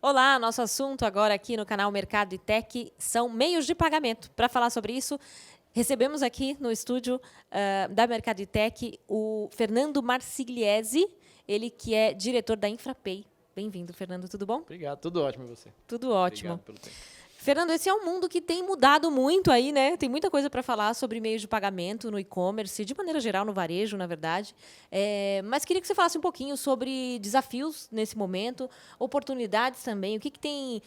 Olá, nosso assunto agora aqui no canal Mercado e Tech são meios de pagamento. Para falar sobre isso, recebemos aqui no estúdio da Mercado e Tech o Fernando Marsigliese, ele que é diretor da Infrapay. Bem-vindo, Fernando, tudo bom? Obrigado, tudo ótimo e você? Tudo ótimo. Obrigado pelo tempo. Fernando, esse é um mundo que tem mudado muito aí, né? Tem muita coisa para falar sobre meios de pagamento no e-commerce, de maneira geral no varejo, na verdade. Mas queria que você falasse um pouquinho sobre desafios nesse momento, oportunidades também. O que tem...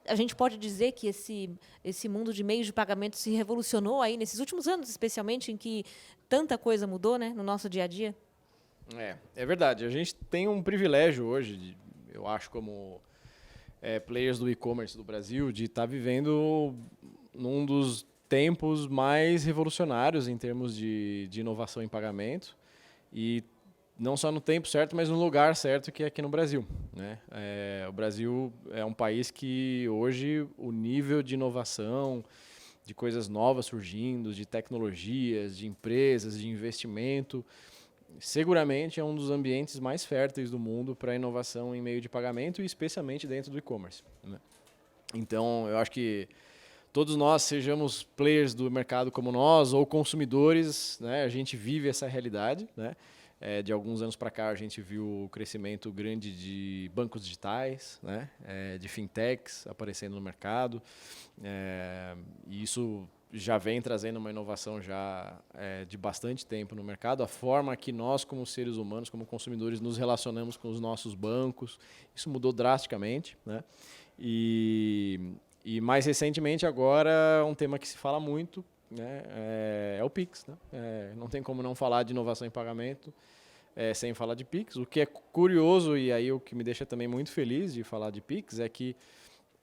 a gente pode dizer que esse mundo de meios de pagamento se revolucionou aí nesses últimos anos, especialmente, em que tanta coisa mudou, né, no nosso dia a dia? É verdade. A gente tem um privilégio hoje, eu acho, como players do e-commerce do Brasil, de estar vivendo num dos tempos mais revolucionários em termos de inovação em pagamento. E não só no tempo certo, mas no lugar certo, que é aqui no Brasil, né? O Brasil é um país que hoje o nível de inovação, de coisas novas surgindo, de tecnologias, de empresas, de investimento, seguramente é um dos ambientes mais férteis do mundo para inovação em meio de pagamento e especialmente dentro do e-commerce, né? Então, eu acho que todos nós, sejamos players do mercado como nós ou consumidores, né, a gente vive essa realidade, né? De alguns anos para cá, a gente viu o crescimento grande de bancos digitais, né? De fintechs aparecendo no mercado. E isso já vem trazendo uma inovação já de bastante tempo no mercado. A forma que nós, como seres humanos, como consumidores, nos relacionamos com os nossos bancos, isso mudou drasticamente, né? E mais recentemente agora, um tema que se fala muito, né, é o Pix, né? Não tem como não falar de inovação em pagamento sem falar de Pix. O que é curioso, e aí o que me deixa também muito feliz de falar de Pix, é que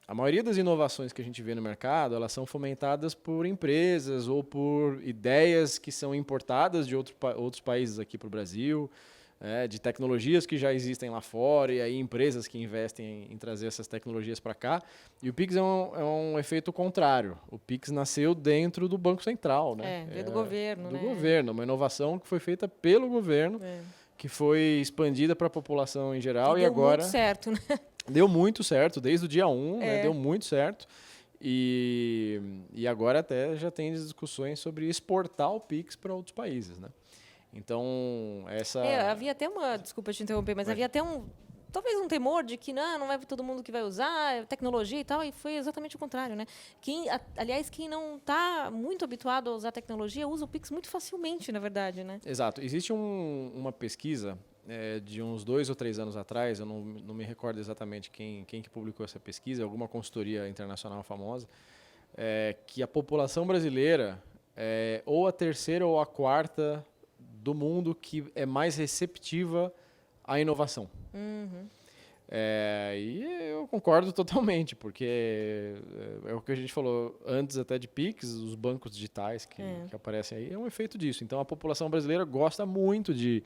a maioria das inovações que a gente vê no mercado, elas são fomentadas por empresas ou por ideias que são importadas de outros países aqui para o Brasil, de tecnologias que já existem lá fora, e aí empresas que investem em trazer essas tecnologias para cá. E o Pix é um efeito contrário. O Pix nasceu dentro do Banco Central, né? Veio do governo, do né? governo, uma inovação que foi feita pelo governo, que foi expandida para a população em geral e agora... Deu muito certo, né? Deu muito certo, desde o dia 1, né? Deu muito certo. E agora até já tem discussões sobre exportar o Pix para outros países, né? Então, havia até desculpa te interromper, mas havia até talvez um temor de que não vai todo mundo que vai usar, tecnologia e tal, e foi exatamente o contrário, né? Aliás, quem não está muito habituado a usar tecnologia usa o Pix muito facilmente, na verdade, né? Exato. Existe uma pesquisa de uns 2 ou 3 anos atrás, eu não me recordo exatamente quem que publicou essa pesquisa, alguma consultoria internacional famosa, que a população brasileira é ou a terceira ou a quarta do mundo que é mais receptiva à inovação. Uhum. E eu concordo totalmente, porque é o que a gente falou antes até de Pix, os bancos digitais que aparecem aí, é um efeito disso. Então, a população brasileira gosta muito de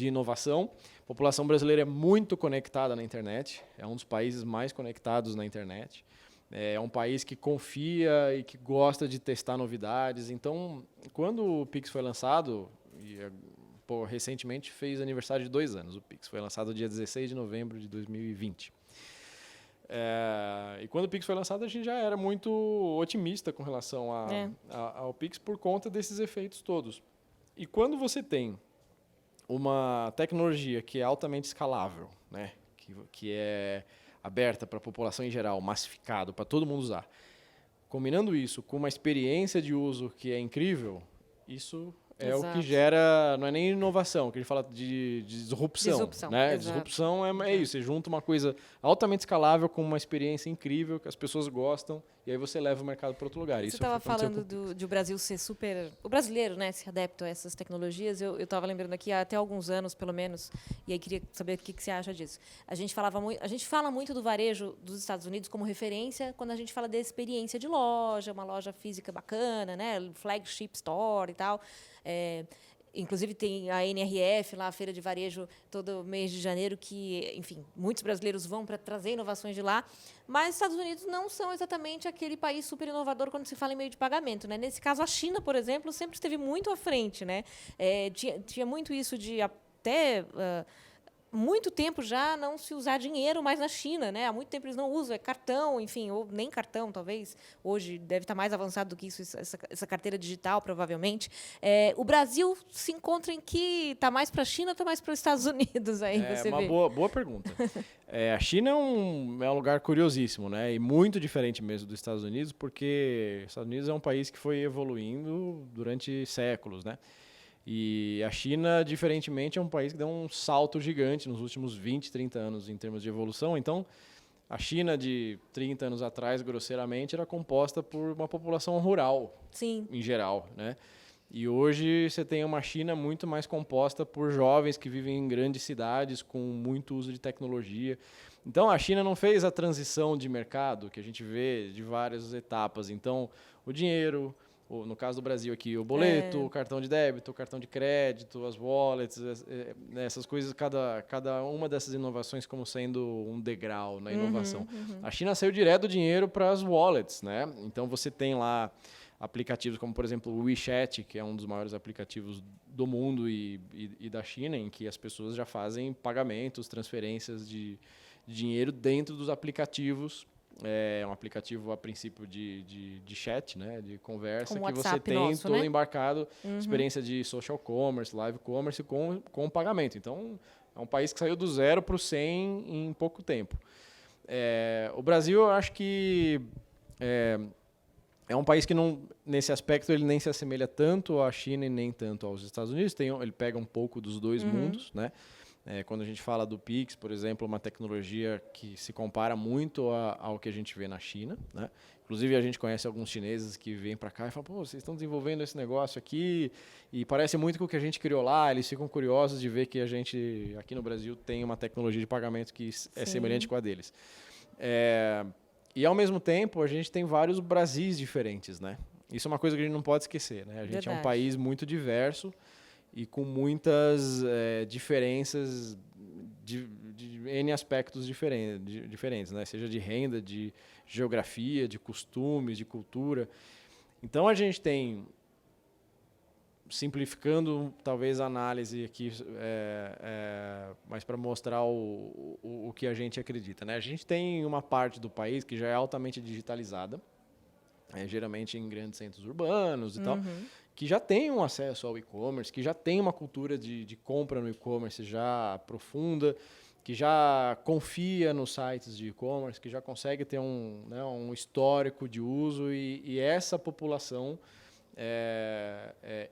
inovação. A população brasileira é muito conectada na internet, é um dos países mais conectados na internet. É um país que confia e que gosta de testar novidades. Então, quando o Pix foi lançado, recentemente fez aniversário de 2 anos, o Pix. Foi lançado dia 16 de novembro de 2020. E quando o Pix foi lançado, a gente já era muito otimista com relação ao Pix por conta desses efeitos todos. E quando você tem uma tecnologia que é altamente escalável, né, que é aberta para a população em geral, massificado, para todo mundo usar, combinando isso com uma experiência de uso que é incrível, isso é o que gera, não é nem inovação, que a gente fala de disrupção. Né? Disrupção é isso, você junta uma coisa altamente escalável com uma experiência incrível que as pessoas gostam e aí você leva o mercado para outro lugar. Você estava falando de o Brasil ser super... O brasileiro, né, se adapta a essas tecnologias. Eu estava lembrando aqui há até alguns anos, pelo menos, e aí queria saber o que você acha disso. A gente fala muito do varejo dos Estados Unidos como referência quando a gente fala da experiência de loja, uma loja física bacana, né, flagship store e tal. Inclusive tem a NRF, lá, a Feira de Varejo, todo mês de janeiro, que, enfim, muitos brasileiros vão para trazer inovações de lá, mas os Estados Unidos não são exatamente aquele país super inovador quando se fala em meio de pagamento, né? Nesse caso, a China, por exemplo, sempre esteve muito à frente, né? Tinha muito isso de até muito tempo já não se usar dinheiro mais na China, né? Há muito tempo eles não usam, é cartão, enfim, ou nem cartão, talvez. Hoje deve estar mais avançado do que isso, essa carteira digital, provavelmente. O Brasil se encontra em que? Está mais para a China ou está mais para os Estados Unidos? Aí É você uma vê. boa pergunta. A China é um lugar curiosíssimo, né? E muito diferente mesmo dos Estados Unidos, porque os Estados Unidos é um país que foi evoluindo durante séculos, né? E a China, diferentemente, é um país que deu um salto gigante nos últimos 20, 30 anos em termos de evolução. Então, a China de 30 anos atrás, grosseiramente, era composta por uma população rural, Sim. em geral, né? E hoje você tem uma China muito mais composta por jovens que vivem em grandes cidades com muito uso de tecnologia. Então, a China não fez a transição de mercado que a gente vê de várias etapas. Então, o dinheiro, no caso do Brasil aqui, o boleto, o cartão de débito, o cartão de crédito, as wallets, essas coisas, cada uma dessas inovações como sendo um degrau na inovação. A China saiu direto do dinheiro para as wallets, né? Então, você tem lá aplicativos como, por exemplo, o WeChat, que é um dos maiores aplicativos do mundo e da China, em que as pessoas já fazem pagamentos, transferências de dinheiro dentro dos aplicativos. É um aplicativo, a princípio, de chat, né, de conversa, como que você WhatsApp tem nosso, todo né? embarcado, experiência de social commerce, live commerce com pagamento. Então, é um país que saiu do 0 para o 100 em pouco tempo. O Brasil, eu acho que é um país que, não, nesse aspecto, ele nem se assemelha tanto à China e nem tanto aos Estados Unidos. Ele pega um pouco dos dois mundos, né? Quando a gente fala do Pix, por exemplo, uma tecnologia que se compara muito ao que a gente vê na China, né? Inclusive, a gente conhece alguns chineses que vêm para cá e falam, pô, vocês estão desenvolvendo esse negócio aqui e parece muito com o que a gente criou lá. Eles ficam curiosos de ver que a gente, aqui no Brasil, tem uma tecnologia de pagamento que é semelhante com a deles. E, ao mesmo tempo, a gente tem vários Brasis diferentes, né? Isso é uma coisa que a gente não pode esquecer, né? A gente é um país muito diverso e com muitas diferenças de N aspectos diferentes, né? Seja de renda, de geografia, de costumes, de cultura. Então, a gente tem, simplificando talvez a análise aqui, mas para mostrar o que a gente acredita, né? A gente tem uma parte do país que já é altamente digitalizada, geralmente em grandes centros urbanos e tal, que já tem um acesso ao e-commerce, que já tem uma cultura de compra no e-commerce já profunda, que já confia nos sites de e-commerce, que já consegue ter um histórico de uso e essa população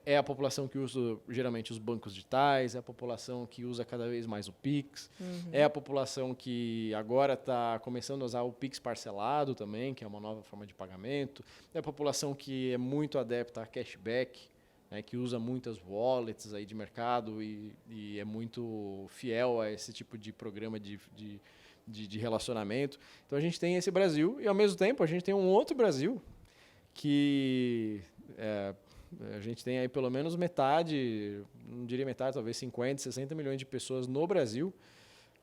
é a população que usa geralmente os bancos digitais, é a população que usa cada vez mais o Pix, é a população que agora está começando a usar o Pix parcelado também, que é uma nova forma de pagamento, é a população que é muito adepta a cashback, né, que usa muitas wallets aí de mercado e é muito fiel a esse tipo de programa de relacionamento. Então a gente tem esse Brasil e, ao mesmo tempo, a gente tem um outro Brasil que a gente tem aí pelo menos metade, não diria metade, talvez 50, 60 milhões de pessoas no Brasil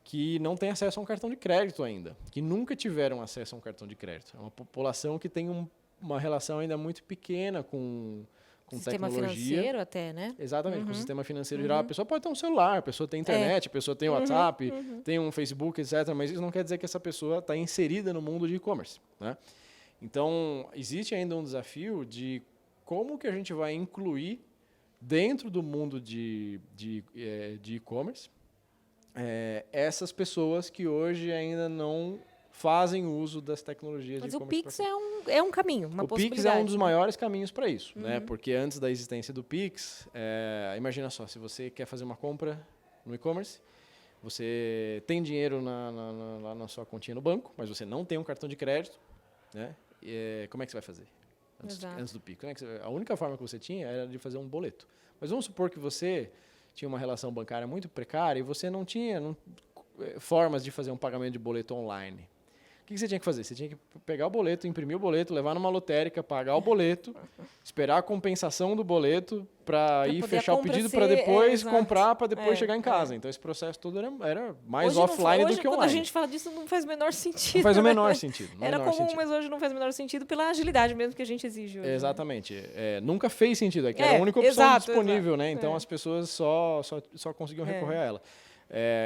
que não têm acesso a um cartão de crédito ainda, que nunca tiveram acesso a um cartão de crédito. É uma população que tem uma relação ainda muito pequena com sistema tecnologia. Financeiro até, né? Exatamente, com o sistema financeiro geral. A pessoa pode ter um celular, a pessoa tem internet, a pessoa tem WhatsApp, tem um Facebook, etc. Mas isso não quer dizer que essa pessoa está inserida no mundo de e-commerce, né? Então, existe ainda um desafio de como que a gente vai incluir dentro do mundo de e-commerce essas pessoas que hoje ainda não fazem uso das tecnologias de e-commerce. Mas o Pix é um caminho, uma possibilidade. O Pix é um dos maiores caminhos para isso, né? Porque antes da existência do Pix, imagina só, se você quer fazer uma compra no e-commerce, você tem dinheiro lá na sua continha no banco, mas você não tem um cartão de crédito, né? Como é que você vai fazer? Antes do Pix. A única forma que você tinha era de fazer um boleto. Mas vamos supor que você tinha uma relação bancária muito precária e você não tinha formas de fazer um pagamento de boleto online. O que você tinha que fazer? Você tinha que pegar o boleto, imprimir o boleto, levar numa lotérica, pagar o boleto, esperar a compensação do boleto para ir fechar o pedido para depois comprar, para depois chegar em casa. Então, esse processo todo era mais offline do que online. Quando a gente fala disso, não faz o menor sentido. Não faz o menor sentido. Era comum, mas hoje não faz o menor sentido pela agilidade mesmo que a gente exige hoje. Exatamente. Nunca fez sentido. É que era a única opção disponível, né? Então, as pessoas só conseguiam recorrer a ela.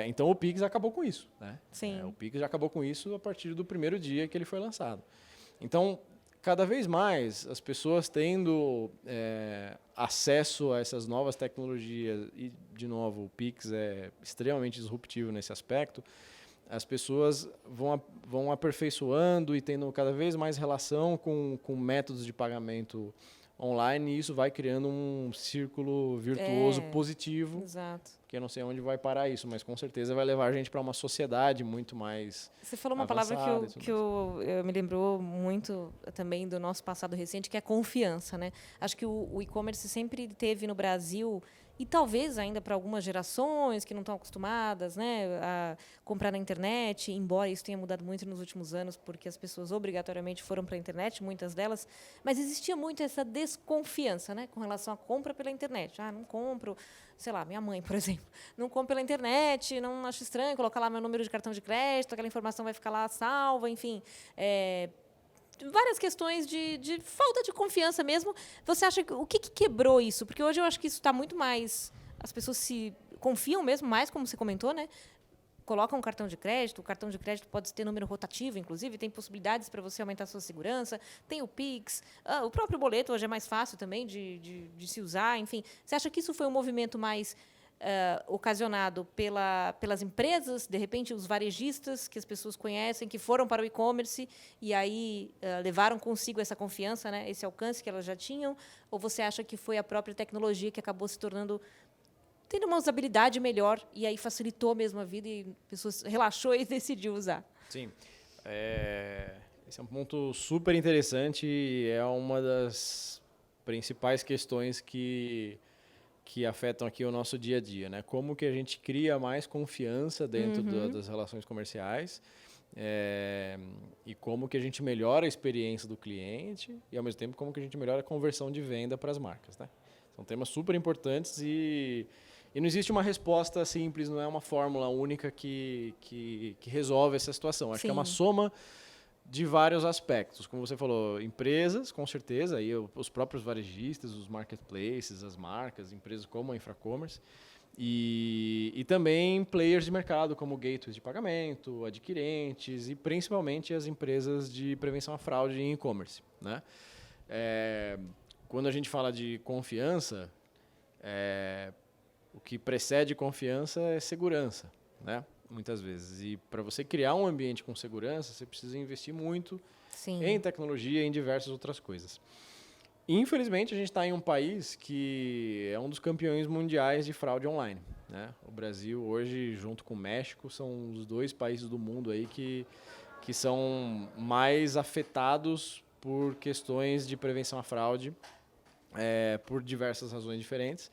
Então o Pix acabou com isso, né? Sim. O Pix já acabou com isso a partir do primeiro dia que ele foi lançado. Então, cada vez mais as pessoas tendo acesso a essas novas tecnologias, e, de novo, o Pix é extremamente disruptivo nesse aspecto, as pessoas vão aperfeiçoando e tendo cada vez mais relação com métodos de pagamento online, e isso vai criando um círculo virtuoso positivo. Exato. Que eu não sei onde vai parar isso, mas com certeza vai levar a gente para uma sociedade muito mais Você falou uma palavra que me lembrou muito também do nosso passado recente, que é confiança, né? Acho que o e-commerce sempre teve no Brasil, e talvez ainda para algumas gerações que não estão acostumadas, né, a comprar na internet, embora isso tenha mudado muito nos últimos anos, porque as pessoas obrigatoriamente foram para a internet, muitas delas, mas existia muito essa desconfiança, né, com relação à compra pela internet. Não compro, sei lá, minha mãe, por exemplo, não compro pela internet, não acho estranho colocar lá meu número de cartão de crédito, aquela informação vai ficar lá salva, enfim. Várias questões de falta de confiança mesmo. Você acha que o que quebrou isso? Porque hoje eu acho que isso está muito mais... As pessoas se confiam mesmo mais, como você comentou, né? Colocam um cartão de crédito. O cartão de crédito pode ter número rotativo, inclusive. Tem possibilidades para você aumentar a sua segurança. Tem o Pix. O próprio boleto hoje é mais fácil também de se usar. Enfim, você acha que isso foi um movimento mais... ocasionado pelas empresas, de repente os varejistas que as pessoas conhecem, que foram para o e-commerce e aí levaram consigo essa confiança, né, esse alcance que elas já tinham? Ou você acha que foi a própria tecnologia que acabou se tornando, tendo uma usabilidade melhor e aí facilitou mesmo a vida e a pessoa relaxou e decidiu usar? Sim. Esse é um ponto super interessante e é uma das principais questões que afetam aqui o nosso dia a dia, né? Como que a gente cria mais confiança dentro das relações comerciais e como que a gente melhora a experiência do cliente e, ao mesmo tempo, como que a gente melhora a conversão de venda para as marcas, né? São temas super importantes e não existe uma resposta simples, não é uma fórmula única que resolve essa situação. Acho que é uma soma de vários aspectos. Como você falou, empresas, com certeza, aí os próprios varejistas, os marketplaces, as marcas, empresas como a Infracommerce, e também players de mercado, como gateways de pagamento, adquirentes e principalmente as empresas de prevenção à fraude em e-commerce, né? Quando a gente fala de confiança, o que precede confiança é segurança, né? Muitas vezes. E para você criar um ambiente com segurança, você precisa investir muito em tecnologia e em diversas outras coisas. Infelizmente, a gente está em um país que é um dos campeões mundiais de fraude online, né? O Brasil, hoje, junto com o México, são os 2 países do mundo aí que são mais afetados por questões de prevenção à fraude, por diversas razões diferentes.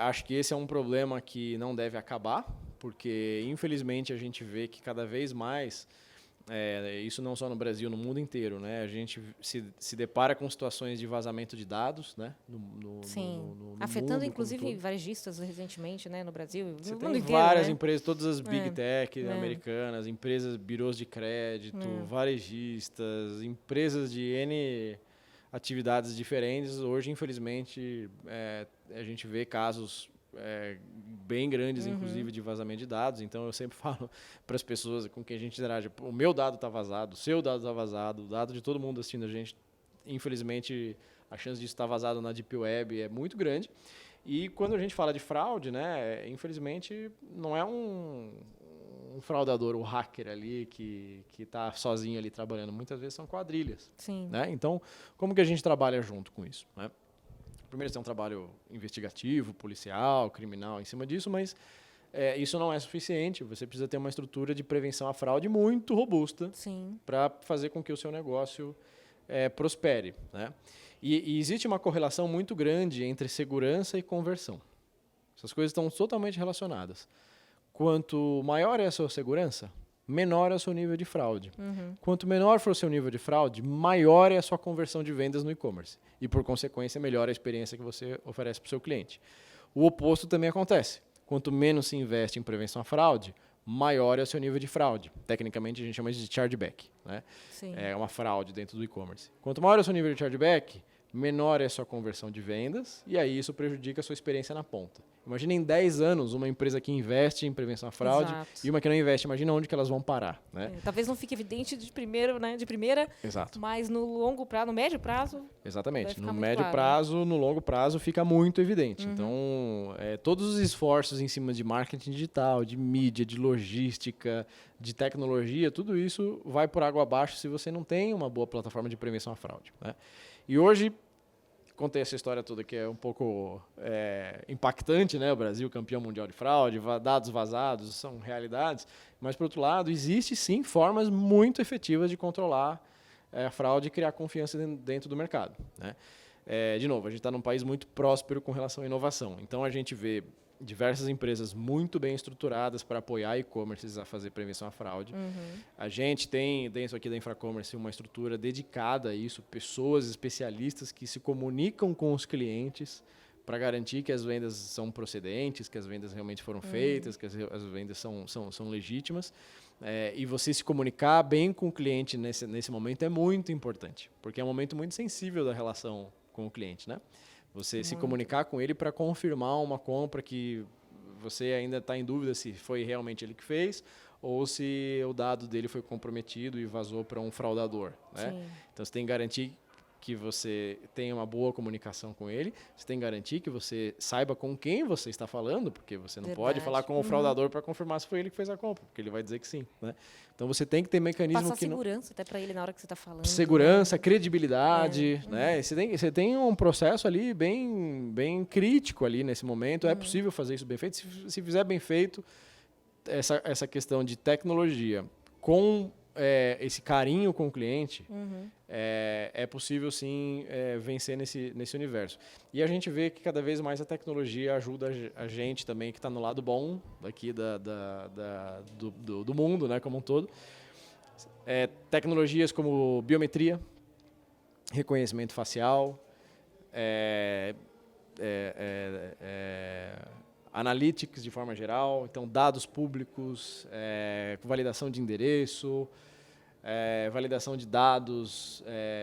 Acho que esse é um problema que não deve acabar, porque, infelizmente, a gente vê que cada vez mais, isso não só no Brasil, no mundo inteiro, né? A gente se depara com situações de vazamento de dados, né? No afetando, mundo, inclusive, varejistas recentemente, né? No Brasil. Você no tem mundo inteiro, várias né? empresas, todas as Big Tech americanas, empresas, birôs de crédito, varejistas, empresas de N atividades diferentes. Hoje, infelizmente, a gente vê casos bem grandes, inclusive, de vazamento de dados. Então, eu sempre falo para as pessoas com quem a gente interage, o meu dado está vazado, o seu dado está vazado, o dado de todo mundo assistindo a gente. Infelizmente, a chance disso estar vazado na Deep Web é muito grande. E quando a gente fala de fraude, né, infelizmente, não é um fraudador, um hacker ali que está sozinho ali trabalhando. Muitas vezes são quadrilhas. Sim. Né? Então, como que a gente trabalha junto com isso, né? Primeiro, tem um trabalho investigativo, policial, criminal em cima disso, mas isso não é suficiente. Você precisa ter uma estrutura de prevenção à fraude muito robusta para fazer com que o seu negócio prospere, né? E existe uma correlação muito grande entre segurança e conversão. Essas coisas estão totalmente relacionadas. Quanto maior é a sua segurança, menor é o seu nível de fraude. Quanto menor for o seu nível de fraude, maior é a sua conversão de vendas no e-commerce. E, por consequência, melhor a experiência que você oferece para o seu cliente. O oposto também acontece. Quanto menos se investe em prevenção à fraude, maior é o seu nível de fraude. Tecnicamente, a gente chama isso de chargeback, né? É uma fraude dentro do e-commerce. Quanto maior é o seu nível de chargeback, menor é a sua conversão de vendas, e aí isso prejudica a sua experiência na ponta. Imagina em 10 anos uma empresa que investe em prevenção à fraude e uma que não investe. Imagina onde que elas vão parar. Né? Talvez não fique evidente de primeira, Exato. Mas no longo prazo, no médio prazo... Exatamente. No médio prazo, no longo prazo, fica muito evidente. Então, todos os esforços em cima de marketing digital, de mídia, de logística, de tecnologia, tudo isso vai por água abaixo se você não tem uma boa plataforma de prevenção à fraude. Né? E hoje... Contei essa história toda que é um pouco impactante, né? O Brasil campeão mundial de fraude, dados vazados, são realidades. Mas, por outro lado, existe sim formas muito efetivas de controlar a fraude e criar confiança dentro do mercado. Né? De novo, a gente está num país muito próspero com relação à inovação. Então, a gente vê diversas empresas muito bem estruturadas para apoiar e-commerces a fazer prevenção à fraude. A gente tem, dentro aqui da Infracommerce, uma estrutura dedicada a isso, pessoas especialistas que se comunicam com os clientes para garantir que as vendas são procedentes, que as vendas realmente foram feitas, que as vendas são legítimas. E você se comunicar bem com o cliente nesse momento é muito importante, porque é um momento muito sensível da relação com o cliente, né? Você se comunicar com ele para confirmar uma compra que você ainda está em dúvida se foi realmente ele que fez ou se o dado dele foi comprometido e vazou para um fraudador. Né? Então, você tem que garantir que você tenha uma boa comunicação com ele, você tem que garantir que você saiba com quem você está falando, porque você não pode falar com o fraudador para confirmar se foi ele que fez a compra, porque ele vai dizer que sim. Né? Então, você tem que ter mecanismo Passar segurança até para ele na hora que você está falando. Segurança, credibilidade. Né? Você tem um processo ali bem crítico ali nesse momento. É possível fazer isso bem feito. Se fizer bem feito, essa questão de tecnologia com esse carinho com o cliente, é possível sim vencer nesse universo. E a gente vê que cada vez mais a tecnologia ajuda a gente também, que está no lado bom daqui do mundo, né, como um todo. Tecnologias como biometria, reconhecimento facial, analytics de forma geral, então dados públicos, validação de endereço, validação de dados,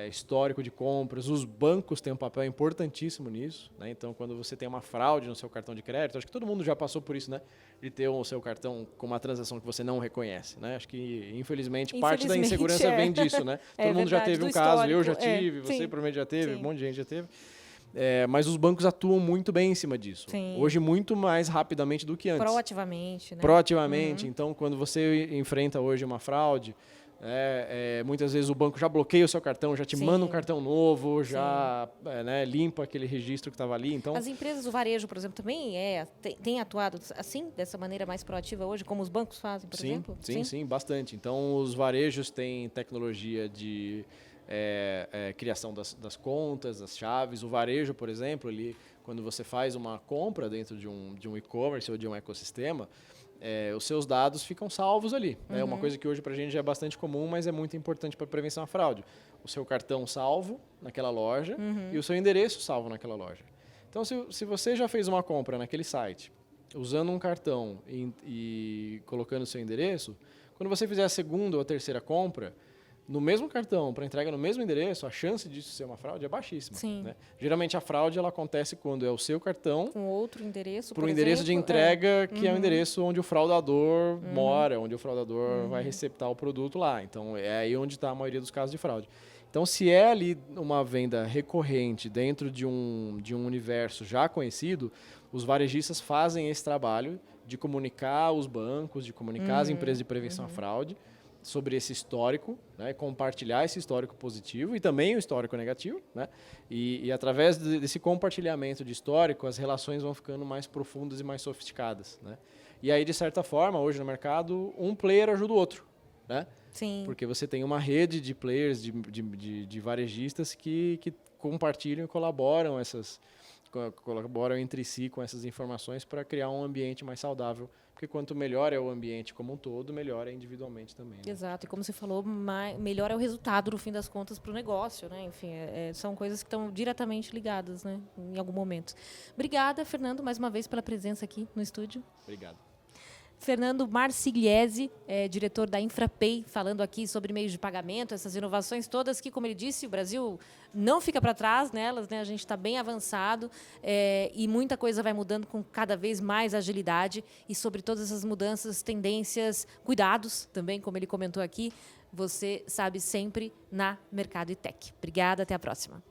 histórico de compras. Os bancos têm um papel importantíssimo nisso. Né? Então, quando você tem uma fraude no seu cartão de crédito, acho que todo mundo já passou por isso, né? De ter o seu cartão com uma transação que você não reconhece. Né? Acho que, infelizmente parte da insegurança vem disso. Né? Todo mundo já teve um caso, eu já tive, você provavelmente já teve, um monte de gente já teve. Mas os bancos atuam muito bem em cima disso. Sim. Hoje, muito mais rapidamente do que antes. Proativamente. Né? Proativamente. Então, quando você enfrenta hoje uma fraude, muitas vezes o banco já bloqueia o seu cartão, já te manda um cartão novo, já limpa aquele registro que estava ali. Então, as empresas do varejo, por exemplo, também têm atuado assim, dessa maneira mais proativa hoje, como os bancos fazem, por exemplo? Sim, bastante. Então, os varejos têm tecnologia de criação das contas, das chaves. O varejo, por exemplo, quando você faz uma compra dentro de um e-commerce ou de um ecossistema, os seus dados ficam salvos ali. É uma coisa que hoje para a gente já é bastante comum, mas é muito importante para a prevenção à fraude. O seu cartão salvo naquela loja e o seu endereço salvo naquela loja. Então, se você já fez uma compra naquele site, usando um cartão e colocando o seu endereço, quando você fizer a segunda ou a terceira compra, no mesmo cartão, para entrega no mesmo endereço, a chance disso ser uma fraude é baixíssima. Sim. Né? Geralmente a fraude ela acontece quando é o seu cartão com outro endereço, para o endereço de entrega, que é o endereço onde o fraudador mora, onde o fraudador vai receptar o produto lá. Então, é aí onde está a maioria dos casos de fraude. Então, se é ali uma venda recorrente dentro de um universo já conhecido, os varejistas fazem esse trabalho de comunicar os bancos, de comunicar as empresas de prevenção à fraude sobre esse histórico, né, compartilhar esse histórico positivo e também o histórico negativo, né, e através desse compartilhamento de histórico, as relações vão ficando mais profundas e mais sofisticadas. Né. E aí, de certa forma, hoje no mercado, um player ajuda o outro. Né. Sim. Porque você tem uma rede de players, de varejistas que compartilham e colaboram entre si com essas informações para criar um ambiente mais saudável. Porque quanto melhor é o ambiente como um todo, melhor é individualmente também. Né? Exato. E como você falou, melhor é o resultado, no fim das contas, para o negócio. Né? Enfim, são coisas que estão diretamente ligadas, né? Em algum momento. Obrigada, Fernando, mais uma vez pela presença aqui no estúdio. Obrigado. Fernando Marsigliese, diretor da InfraPay, falando aqui sobre meios de pagamento, essas inovações todas que, como ele disse, o Brasil não fica para trás nelas, né? A gente está bem avançado e muita coisa vai mudando com cada vez mais agilidade. E sobre todas essas mudanças, tendências, cuidados também, como ele comentou aqui, você sabe sempre na Mercado e Tech. Obrigada, até a próxima.